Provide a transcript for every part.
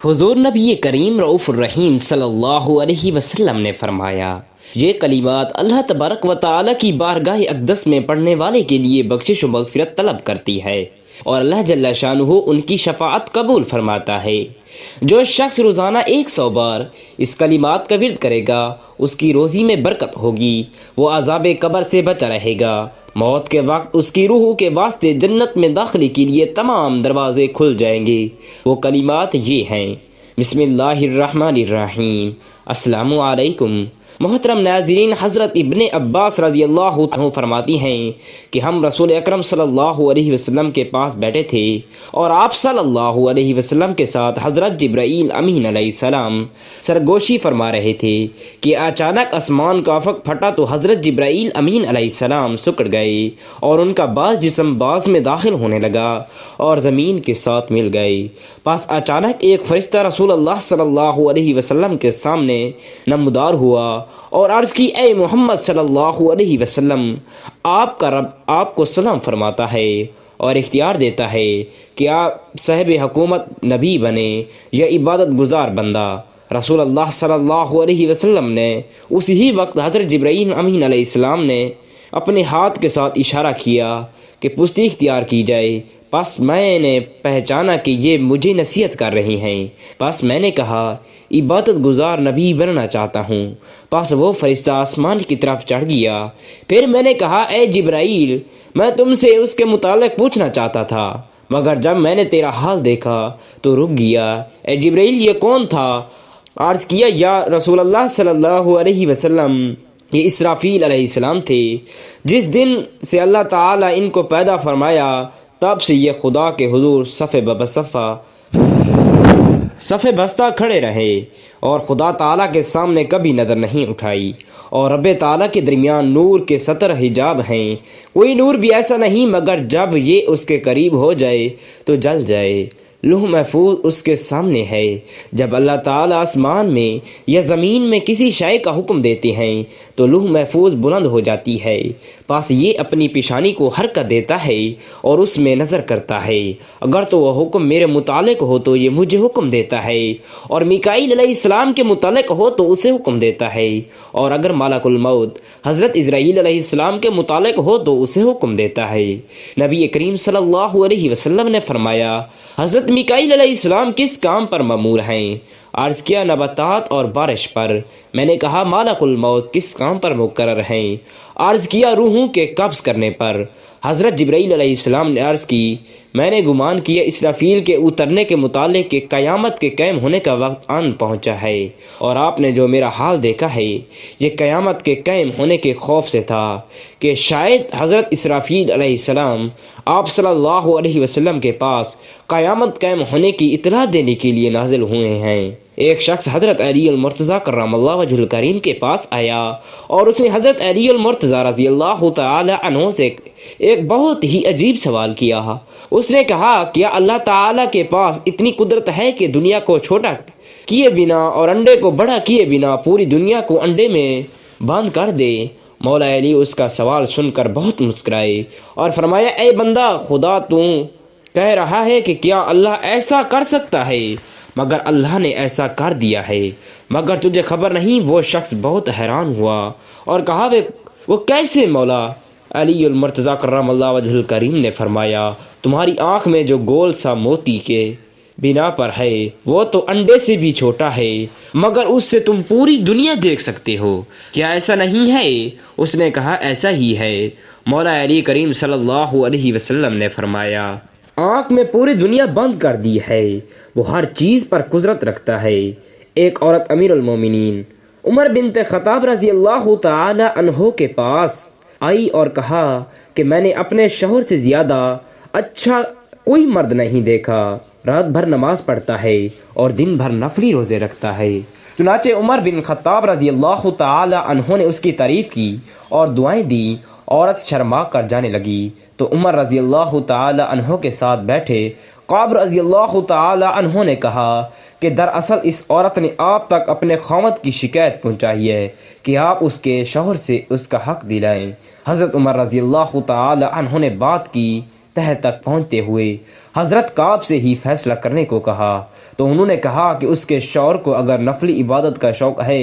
حضور نبی کریم رؤوف الرحیم صلی اللہ علیہ وسلم نے فرمایا، یہ کلمات اللہ تبارک و تعالی کی بارگاہ اقدس میں پڑھنے والے کے لیے بخشش و مغفرت طلب کرتی ہے اور اللہ جل شانہ ان کی شفاعت قبول فرماتا ہے۔ جو شخص روزانہ 100 بار اس کلمات کا ورد کرے گا اس کی روزی میں برکت ہوگی، وہ عذاب قبر سے بچا رہے گا، موت کے وقت اس کی روح کے واسطے جنت میں داخلے کے لیے تمام دروازے کھل جائیں گے۔ وہ کلمات یہ ہیں: بسم اللہ الرحمن الرحیم۔ السلام علیکم۔ محترم ناظرین، حضرت ابن عباس رضی اللہ عنہ فرماتی ہیں کہ ہم رسول اکرم صلی اللہ علیہ وسلم کے پاس بیٹھے تھے اور آپ صلی اللہ علیہ وسلم کے ساتھ حضرت جبرائیل امین علیہ السلام سرگوشی فرما رہے تھے کہ اچانک آسمان کا افق پھٹا تو حضرت جبرائیل امین علیہ السلام سکڑ گئے اور ان کا بعض جسم بعض میں داخل ہونے لگا اور زمین کے ساتھ مل گئے۔ پس اچانک ایک فرشتہ رسول اللہ صلی اللہ علیہ وسلم کے سامنے نمودار ہوا اور عرض کی، اے محمد صلی اللہ علیہ وسلم، آپ کا رب آپ کو سلام فرماتا ہے اور اختیار دیتا ہے کہ آپ صاحب حکومت نبی بنے یا عبادت گزار بندہ۔ رسول اللہ صلی اللہ علیہ وسلم نے اسی وقت حضرت جبرائیل امین علیہ السلام نے اپنے ہاتھ کے ساتھ اشارہ کیا کہ پشتی اختیار کی جائے۔ پس میں نے پہچانا کہ یہ مجھے نصیحت کر رہی ہیں۔ پس میں نے کہا، عبادت گزار نبی بننا چاہتا ہوں۔ پس وہ فرشتہ آسمان کی طرف چڑھ گیا۔ پھر میں نے کہا، اے جبرائیل، میں تم سے اس کے متعلق پوچھنا چاہتا تھا، مگر جب میں نے تیرا حال دیکھا تو رک گیا۔ اے جبرائیل، یہ کون تھا؟ عرض کیا، یا رسول اللہ صلی اللہ علیہ وسلم، یہ اسرافیل علیہ السلام تھے۔ جس دن سے اللہ تعالیٰ ان کو پیدا فرمایا تب سے یہ خدا کے حضور صف بستہ کھڑے رہے اور خدا تعالیٰ کے سامنے کبھی نظر نہیں اٹھائی، اور رب تعالیٰ کے درمیان نور کے 70 حجاب ہیں۔ کوئی نور بھی ایسا نہیں مگر جب یہ اس کے قریب ہو جائے تو جل جائے۔ لوح محفوظ اس کے سامنے ہے۔ جب اللہ تعالیٰ آسمان میں یا زمین میں کسی شے کا حکم دیتے ہیں تو لوح محفوظ بلند ہو جاتی ہے۔ پس یہ اپنی پیشانی کو حرکت دیتا ہے اور اس میں نظر کرتا ہے۔ اگر تو وہ حکم میرے متعلق ہو تو یہ مجھے حکم دیتا ہے، اور میکائیل علیہ السلام کے متعلق ہو تو اسے حکم دیتا ہے، اور اگر ملک الموت حضرت عزرائیل علیہ السلام کے متعلق ہو تو اسے حکم دیتا ہے۔ نبی کریم صلی اللہ علیہ وسلم نے فرمایا، حضرت میکائیل علیہ السلام کس کام پر مامور ہیں؟ عرض کیا، نباتات اور بارش پر۔ میں نے کہا، ملک الموت کس کام پر مقرر ہیں؟ عرض کیا، روحوں کے قبض کرنے پر۔ حضرت جبرائیل علیہ السلام نے عرض کی، میں نے گمان کیا اسرافیل کے اترنے کے متعلق کہ قیامت کے قائم ہونے کا وقت آن پہنچا ہے، اور آپ نے جو میرا حال دیکھا ہے یہ قیامت کے قائم ہونے کے خوف سے تھا کہ شاید حضرت اسرافیل علیہ السلام آپ صلی اللہ علیہ وسلم کے پاس قیامت قائم ہونے کی اطلاع دینے کے لیے نازل ہوئے ہیں۔ ایک شخص حضرت علی المرتضیٰ کرم اللہ وجہ الکریم کے پاس آیا اور اس نے حضرت علی المرتضیٰ رضی اللہ تعالی عنہ سے ایک بہت ہی عجیب سوال کیا۔ اس نے کہا، کیا اللہ تعالیٰ کے پاس اتنی قدرت ہے کہ دنیا کو چھوٹا کیے بنا اور انڈے کو بڑا کیے بنا پوری دنیا کو انڈے میں بند کر دے؟ مولا علی اس کا سوال سن کر بہت مسکرائے اور فرمایا، اے بندہ خدا، تو کہہ رہا ہے کہ کیا اللہ ایسا کر سکتا ہے؟ مگر اللہ نے ایسا کر دیا ہے، مگر تجھے خبر نہیں۔ وہ شخص بہت حیران ہوا اور کہا، وہ کیسے؟ مولا علی المرتضیٰ کرم اللہ وجہ الکریم نے فرمایا، تمہاری آنکھ میں جو گول سا موتی کے بنا پر ہے وہ تو انڈے سے بھی چھوٹا ہے، مگر اس سے تم پوری دنیا دیکھ سکتے ہو، کیا ایسا نہیں ہے؟ اس نے کہا، ایسا ہی ہے۔ مولا علی کریم صلی اللہ علیہ وسلم نے فرمایا، آنکھ میں پوری دنیا بند کر دی ہے، وہ ہر چیز پر قدرت رکھتا ہے۔ ایک عورت امیر المومنین عمر بنت خطاب رضی اللہ تعالی عنہ کے پاس آئی اور کہا کہ میں نے اپنے شوہر سے زیادہ اچھا کوئی مرد نہیں دیکھا، رات بھر نماز پڑھتا ہے اور دن بھر نفلی روزے رکھتا ہے۔ چنانچہ عمر بن خطاب رضی اللہ تعالی عنہ نے اس کی تعریف کی اور دعائیں دی۔ عورت شرما کر جانے لگی تو عمر رضی اللہ تعالی عنہ کے ساتھ بیٹھے کعب رضی اللہ تعالی عنہ نے کہا کہ دراصل اس عورت نے آپ تک اپنے خاوند کی شکایت پہنچائی ہے کہ آپ اس کے شوہر سے اس کا حق دلائیں۔ حضرت عمر رضی اللہ تعالی عنہ نے بات کی تہ تک پہنچتے ہوئے حضرت کعب سے ہی فیصلہ کرنے کو کہا۔ تو انہوں نے کہا کہ اس کے شوہر کو اگر نفلی عبادت کا شوق ہے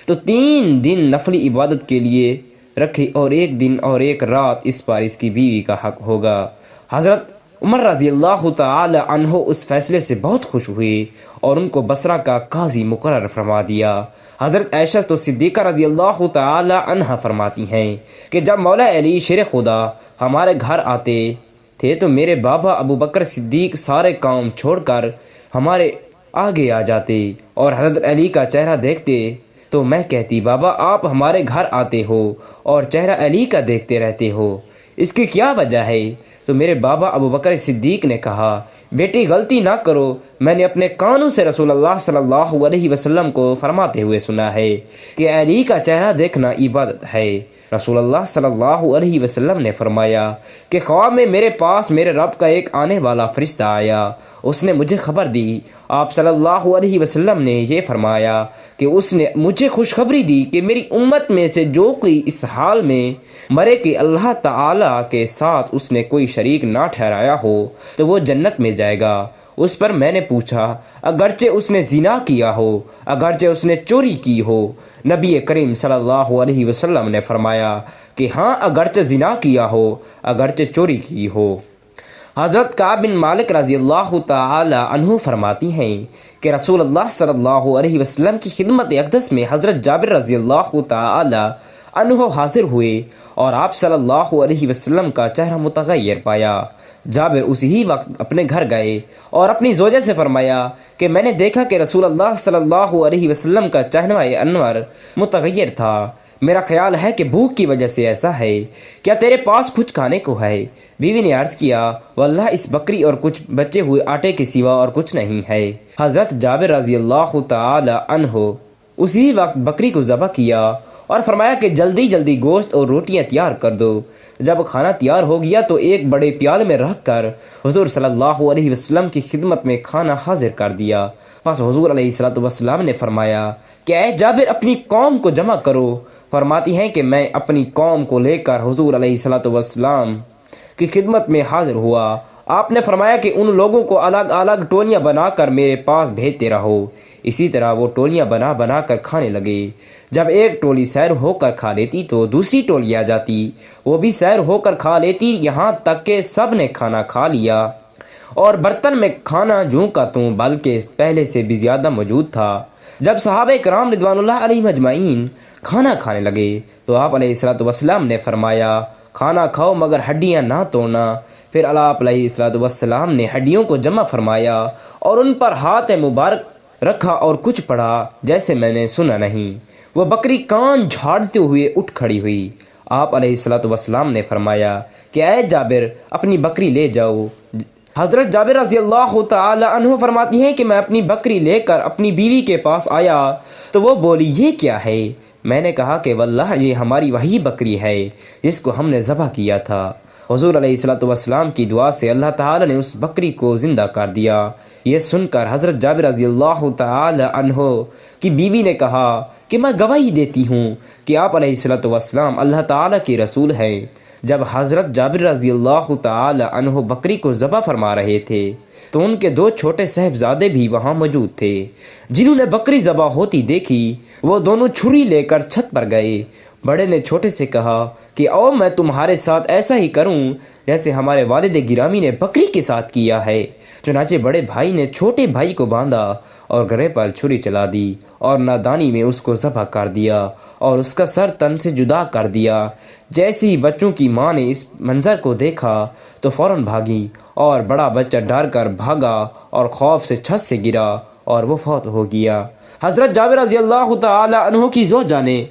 تو 3 دن نفلی عبادت کے لیے رکھے اور 1 دن اور 1 رات اس پر اس کی بیوی کا حق ہوگا۔ حضرت عمر رضی اللہ تعالی عنہ اس فیصلے سے بہت خوش ہوئے اور ان کو بصرہ کا قاضی مقرر فرما دیا۔ حضرت عائشہ تو صدیقہ رضی اللہ تعالی عنہ فرماتی ہیں کہ جب مولا علی شیر خدا ہمارے گھر آتے تھے تو میرے بابا ابو بکر صدیق سارے کام چھوڑ کر ہمارے آگے آ جاتے اور حضرت علی کا چہرہ دیکھتے تو میں کہتی بابا آپ ہمارے گھر آتے ہو اور چہرہ علی کا دیکھتے رہتے ہو، اس کی کیا وجہ ہے؟ تو میرے بابا ابو بکر صدیق نے کہا بیٹی غلطی نہ کرو، میں نے اپنے کانوں سے رسول اللہ صلی اللہ علیہ وسلم کو فرماتے ہوئے سنا ہے کہ علی کا چہرہ دیکھنا عبادت ہے۔ رسول اللہ صلی اللہ علیہ وسلم نے فرمایا کہ خواب میں میرے پاس میرے رب کا ایک آنے والا فرشتہ آیا، اس نے مجھے خبر دی، آپ صلی اللہ علیہ وسلم نے یہ فرمایا کہ اس نے مجھے خوشخبری دی کہ میری امت میں سے جو کوئی اس حال میں مرے کہ اللہ تعالیٰ کے ساتھ اس نے کوئی شریک نہ ٹھہرایا ہو تو وہ جنت میں جائے گا۔ اس پر میں نے پوچھا اگرچہ اس نے زنا کیا ہو، اگرچہ اس نے چوری کی ہو؟ نبی کریم صلی اللہ علیہ وسلم نے فرمایا کہ ہاں اگرچہ زنا کیا ہو، اگرچہ چوری کی ہو۔ حضرت کعب بن مالک رضی اللہ تعالی عنہ فرماتی ہیں کہ رسول اللہ صلی اللہ علیہ وسلم کی خدمت اقدس میں حضرت جابر رضی اللہ تعالی عنہ حاضر ہوئے اور آپ صلی اللہ علیہ وسلم کا چہرہ متغیر پایا۔ جابر اسی وقت اپنے گھر گئے اور اپنی زوجہ سے فرمایا کہ میں نے دیکھا کہ رسول اللہ صلی اللہ علیہ وسلم کا چہرہ انور متغیر تھا، میرا خیال ہے کہ بھوک کی وجہ سے ایسا ہے، کیا تیرے پاس کچھ کھانے کو ہے؟ بیوی نے عرض کیا واللہ اس بکری اور کچھ بچے ہوئے آٹے کے سوا اور کچھ نہیں ہے۔ حضرت جابر رضی اللہ تعالی عنہ اسی وقت بکری کو ذبح کیا اور فرمایا کہ جلدی جلدی گوشت اور روٹیاں تیار کر دو۔ جب کھانا تیار ہو گیا تو ایک بڑے پیالے میں رکھ کر حضور صلی اللہ علیہ وسلم کی خدمت میں کھانا حاضر کر دیا۔ پس حضور علیہ السلام نے فرمایا کہ اے جابر اپنی قوم کو جمع کرو۔ فرماتی ہیں کہ میں اپنی قوم کو لے کر حضور علیہ السلام کی خدمت میں حاضر ہوا۔ آپ نے فرمایا کہ ان لوگوں کو الگ الگ ٹولیاں بنا کر میرے پاس بھیجتے رہو۔ اسی طرح وہ ٹولیاں بنا بنا کر کھانے لگے۔ جب ایک ٹولی سیر ہو کر کھا لیتی تو دوسری ٹولی آ جاتی، وہ بھی سیر ہو کر کھا لیتی، یہاں تک کہ سب نے کھانا کھا لیا اور برتن میں کھانا جوں کا توں بلکہ پہلے سے بھی زیادہ موجود تھا۔ جب صحابہ کرام رضوان اللہ علیہم اجمعین کھانا کھانے لگے تو آپ علیہ السلام نے فرمایا کھانا کھاؤ مگر ہڈیاں نہ توڑنا۔ پھر آپ علیہ السلام نے ہڈیوں کو جمع فرمایا اور ان پر ہاتھ مبارک رکھا اور کچھ پڑھا جیسے میں نے سنا نہیں۔ وہ بکری کان جھاڑتے ہوئے اٹھ کھڑی ہوئی۔ آپ علیہ السلام نے فرمایا کہ اے جابر اپنی بکری لے جاؤ۔ حضرت جابر رضی اللہ تعالی عنہ فرماتی ہیں کہ میں اپنی بکری لے کر اپنی بیوی کے پاس آیا تو وہ بولی یہ کیا ہے؟ میں نے کہا کہ واللہ یہ ہماری وہی بکری ہے جس کو ہم نے ذبح کیا تھا۔ حضور علیہ السلام کی دعا سے اللہ تعالی نے اس بکری کو زندہ کر دیا۔ یہ سن کر حضرت جابر رضی اللہ تعالی عنہ کی بیوی نے کہا کہ میں گواہی دیتی ہوں کہ آپ علیہ السلام اللہ تعالی کے رسول ہیں۔ جب حضرت جابر رضی اللہ تعالی عنہ بکری کو ذبح فرما رہے تھے تو ان کے 2 چھوٹے صاحبزادے بھی وہاں موجود تھے، جنہوں نے بکری ذبح ہوتی دیکھی۔ وہ دونوں چھری لے کر چھت پر گئے۔ بڑے نے چھوٹے سے کہا کہ او میں تمہارے ساتھ ایسا ہی کروں جیسے ہمارے والد گرامی نے بکری کے ساتھ کیا ہے۔ چنانچہ بڑے بھائی نے چھوٹے بھائی کو باندھا اور گرے پر چھری چلا دی اور نادانی میں اس کو ذبح کر دیا اور اس کا سر تن سے جدا کر دیا۔ جیسے ہی بچوں کی ماں نے اس منظر کو دیکھا تو فوراً بھاگی اور بڑا بچہ ڈر کر بھاگا اور خوف سے چھت سے گرا اور وہ فوت ہو گیا۔ حضرت جابر رضی اللہ تعالی عنہ کی زوجہ نے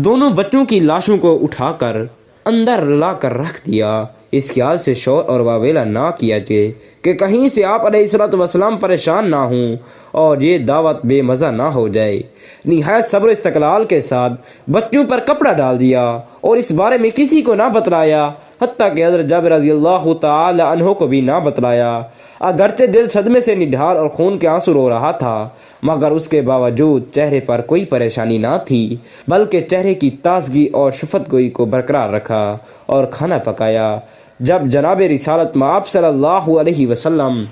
دونوں بچوں کی لاشوں کو اٹھا کر اندر لا کر رکھ دیا، اس خیال سے شور اور واویلا نہ کیا جائے کہ کہیں سے آپ علیہ السلام پریشان نہ ہوں اور یہ دعوت بے مزہ نہ ہو جائے۔ نہایت صبر و استقلال کے ساتھ بچوں پر کپڑا ڈال دیا اور اس بارے میں کسی کو نہ بتلایا، حتیٰ کہ حضرت جابر رضی اللہ تعالی عنہ کو بھی نہ بتلایا۔ اگرچہ دل صدمے سے نڈھال اور خون کے آنسو رو رہا تھا مگر اس کے باوجود چہرے پر کوئی پریشانی نہ تھی، بلکہ چہرے کی تازگی اور شفت گوئی کو برقرار رکھا اور کھانا پکایا۔ جب جناب رسالت مآب صلی اللہ علیہ وسلم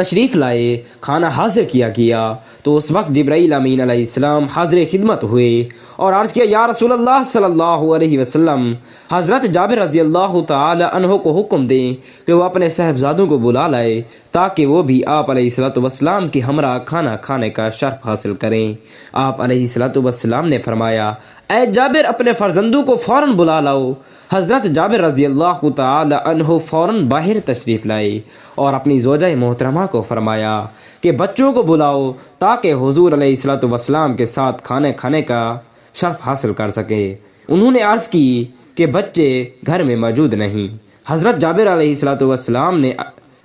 تشریف لائے، کھانا حاضر کیا تو اس وقت جبرائیل امین علیہ السلام حاضر خدمت ہوئے اور عرض کیا یا رسول اللہ صلی اللہ علیہ وسلم، حضرت جابر رضی اللہ تعالی عنہ کو حکم دیں کہ وہ اپنے صاحبزادوں کو بلا لائے تاکہ وہ بھی آپ علیہ الصلوۃ والسلام کے ہمراہ کھانا کھانے کا شرف حاصل کریں۔ آپ علیہ الصلوۃ والسلام نے فرمایا اے جابر اپنے فرزندوں کو فوراً بلا لاؤ۔ حضرت جابر رضی اللہ تعالی عنہ فوراً باہر تشریف لائے اور اپنی زوجہ محترمہ کو فرمایا کہ بچوں کو بلاؤ تاکہ حضور علیہ الصلوۃ والسلام کے ساتھ کھانے کھانے کا شرف حاصل کر سکے۔ انہوں نے عرض کی کہ بچے گھر میں موجود نہیں۔ حضرت جابر علیہ الصلوۃ والسلام نے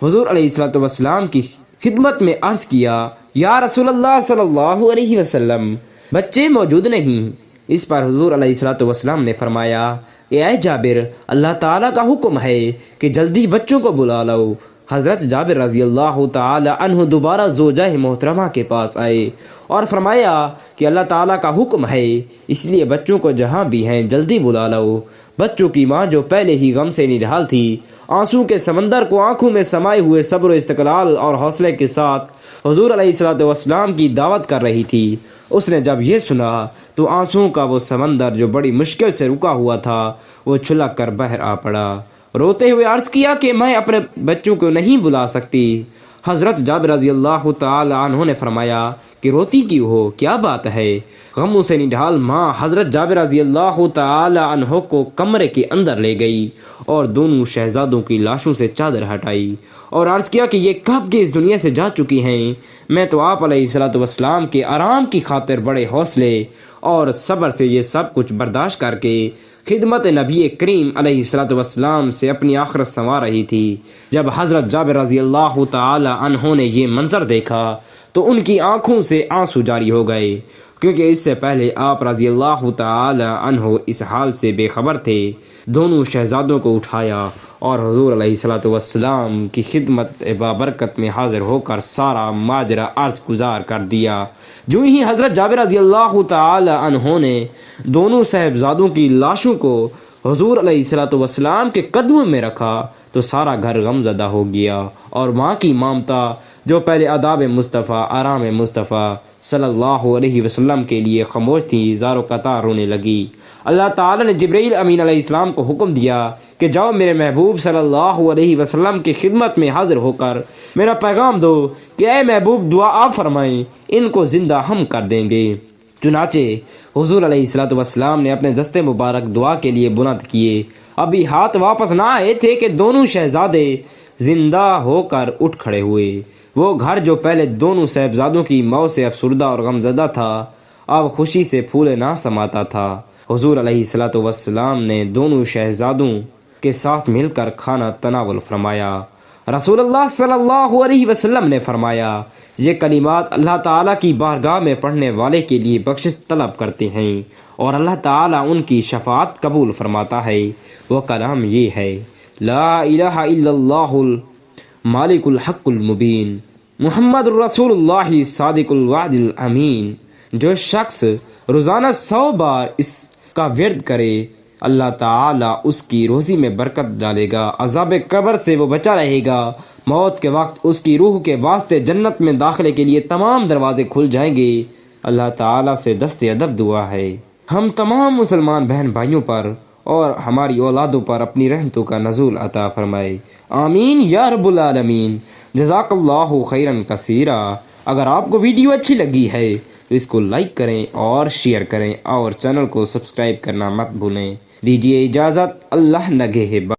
حضور علیہ الصلوۃ والسلام کی خدمت میں عرض کیا یا رسول اللہ صلی اللہ علیہ وسلم، بچے موجود نہیں۔ اس پر حضور علیہ الصلوۃ والسلام نے فرمایا کہ اے جابر، اللہ تعالیٰ کا حکم ہے کہ جلدی بچوں کو بلا لاؤ۔ حضرت جابر رضی اللہ تعالی عنہ دوبارہ زوجہ محترمہ کے پاس آئے اور فرمایا کہ اللہ تعالیٰ کا حکم ہے، اس لیے بچوں کو جہاں بھی ہیں جلدی بلا لاؤ۔ بچوں کی ماں جو پہلے ہی غم سے نڈھال تھی، آنسو کے سمندر کو آنکھوں میں سمائے ہوئے صبر و استقلال اور حوصلے کے ساتھ حضور علیہ الصلوۃ والسلام کی دعوت کر رہی تھی، اس نے جب یہ سنا تو آنسوؤں کا وہ سمندر جو بڑی مشکل سے رکا ہوا تھا وہ چھلک کر باہر آ پڑا۔ روتے ہوئے عرض کیا کہ میں اپنے بچوں کو نہیں بلا سکتی۔ حضرت جابر رضی اللہ تعالی عنہ نے فرمایا کہ روتی کیوں ہو، کیا بات ہے؟ غموں سے نڈھال ماں حضرت جابر رضی اللہ تعالی عنہ کو کمرے کے اندر لے گئی اور دونوں شہزادوں کی لاشوں سے چادر ہٹائی اور عرض کیا کہ یہ کب کے اس دنیا سے جا چکی ہیں۔ میں تو آپ علیہ الصلوۃ والسلام کے آرام کی خاطر بڑے حوصلے اور صبر سے یہ سب کچھ برداشت کر کے خدمت نبی کریم علیہ الصلوۃ والسلام سے اپنی آخرت سنوار رہی تھی۔ جب حضرت جابر رضی اللہ تعالی عنہ نے یہ منظر دیکھا تو ان کی آنکھوں سے آنسو جاری ہو گئے، کیونکہ اس سے پہلے آپ رضی اللہ تعالی عنہ اس حال سے بے خبر تھے۔ دونوں شہزادوں کو اٹھایا اور حضور علیہ الصلوۃ والسلام کی خدمت بابرکت میں حاضر ہو کر سارا ماجرا عرض گزار کر دیا۔ جو ہی حضرت جابر رضی اللہ تعالی عنہ نے دونوں صاحبزادوں کی لاشوں کو حضور علیہ الصلوۃ والسلام کے قدموں میں رکھا تو سارا گھر غم زدہ ہو گیا اور ماں کی مامتا جو پہلے آداب مصطفیٰ، آرام مصطفیٰ صلی اللہ علیہ وسلم کے لیے خاموش تھی، زار و قطار رونے لگی۔ اللہ تعالیٰ نے جبرائیل امین علیہ السلام کو حکم دیا کہ جاؤ میرے محبوب صلی اللہ علیہ وسلم کی خدمت میں حاضر ہو کر میرا پیغام دو کہ اے محبوب دعا آپ فرمائیں، ان کو زندہ ہم کر دیں گے۔ چنانچہ حضور علیہ الصلوۃ والسلام نے اپنے دستے مبارک دعا کے لیے بلند کیے، ابھی ہاتھ واپس نہ آئے تھے کہ دونوں شہزادے زندہ ہو کر اٹھ کھڑے ہوئے۔ وہ گھر جو پہلے دونوں صاحبزادوں کی موت سے افسردہ اور غمزدہ تھا اب خوشی سے پھولے نہ سماتا تھا۔ حضور علیہ الصلوۃ والسلام نے دونوں شہزادوں کے ساتھ مل کر کھانا تناول فرمایا۔ رسول اللہ صلی اللہ علیہ وسلم نے فرمایا یہ کلمات اللہ تعالیٰ کی بارگاہ میں پڑھنے والے کے لیے بخشش طلب کرتے ہیں اور اللہ تعالیٰ ان کی شفاعت قبول فرماتا ہے۔ وہ کلام یہ ہے لا الہ الا اللہ مالک الحق المبین محمد الرسول اللہ صادق الوعد الامین۔ جو شخص روزانہ 100 بار اس کا ورد کرے اللہ تعالیٰ اس کی روزی میں برکت ڈالے گا، عذاب قبر سے وہ بچا رہے گا، موت کے وقت اس کی روح کے واسطے جنت میں داخلے کے لیے تمام دروازے کھل جائیں گے۔ اللہ تعالیٰ سے دست ادب دعا ہے ہم تمام مسلمان بہن بھائیوں پر اور ہماری اولادوں پر اپنی رحمتوں کا نزول عطا فرمائے، آمین یا رب العالمین۔ جزاک اللہ خیرا کثیرا۔ اگر آپ کو ویڈیو اچھی لگی ہے تو اس کو لائک کریں اور شیئر کریں اور چینل کو سبسکرائب کرنا مت بھولیں۔ دیجیے اجازت، اللہ نگہبان۔